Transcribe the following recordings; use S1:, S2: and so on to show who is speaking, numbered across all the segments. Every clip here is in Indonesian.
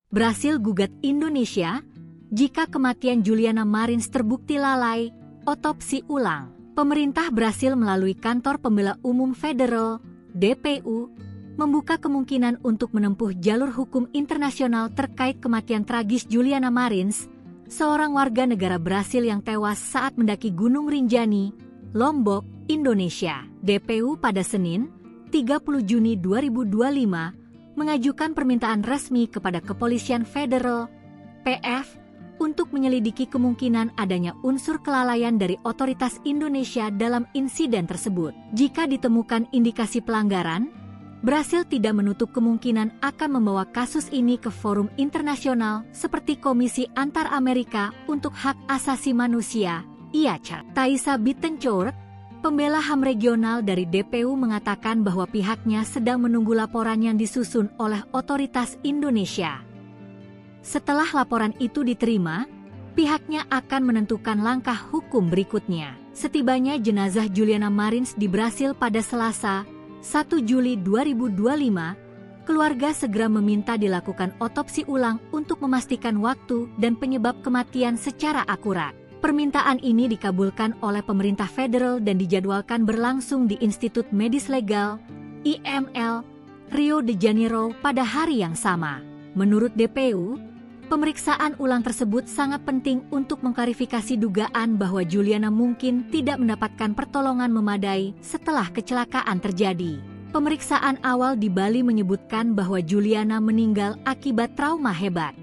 S1: Brasil gugat Indonesia jika kematian Juliana Marins terbukti lalai, otopsi ulang. Pemerintah Brasil melalui Kantor Pembela Umum Federal, DPU, membuka kemungkinan untuk menempuh jalur hukum internasional terkait kematian tragis Juliana Marins, seorang warga negara Brasil yang tewas saat mendaki Gunung Rinjani, Lombok, Indonesia. DPU pada Senin, 30 Juni 2025, mengajukan permintaan resmi kepada Kepolisian Federal, PF, untuk menyelidiki kemungkinan adanya unsur kelalaian dari otoritas Indonesia dalam insiden tersebut. Jika ditemukan indikasi pelanggaran, Brasil tidak menutup kemungkinan akan membawa kasus ini ke forum internasional seperti Komisi Antar-Amerika untuk Hak Asasi Manusia, IACA. Thaisa Bittencourt, pembela HAM regional dari DPU, mengatakan bahwa pihaknya sedang menunggu laporan yang disusun oleh otoritas Indonesia. Setelah laporan itu diterima, pihaknya akan menentukan langkah hukum berikutnya. Setibanya jenazah Juliana Marins di Brasil pada Selasa, 1 Juli 2025, keluarga segera meminta dilakukan otopsi ulang untuk memastikan waktu dan penyebab kematian secara akurat. Permintaan ini dikabulkan oleh pemerintah federal dan dijadwalkan berlangsung di Institut Medis Legal, IML, Rio de Janeiro pada hari yang sama. Menurut DPU, pemeriksaan ulang tersebut sangat penting untuk mengklarifikasi dugaan bahwa Juliana mungkin tidak mendapatkan pertolongan memadai setelah kecelakaan terjadi. Pemeriksaan awal di Bali menyebutkan bahwa Juliana meninggal akibat trauma hebat.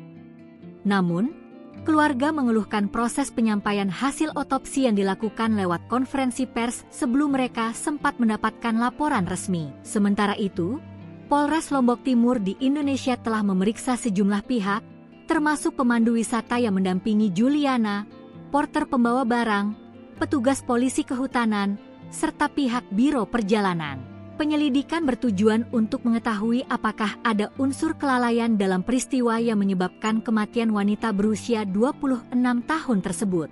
S1: Namun, keluarga mengeluhkan proses penyampaian hasil otopsi yang dilakukan lewat konferensi pers sebelum mereka sempat mendapatkan laporan resmi. Sementara itu, Polres Lombok Timur di Indonesia telah memeriksa sejumlah pihak, termasuk pemandu wisata yang mendampingi Juliana, porter pembawa barang, petugas polisi kehutanan, serta pihak Biro Perjalanan. Penyelidikan bertujuan untuk mengetahui apakah ada unsur kelalaian dalam peristiwa yang menyebabkan kematian wanita berusia 26 tahun tersebut.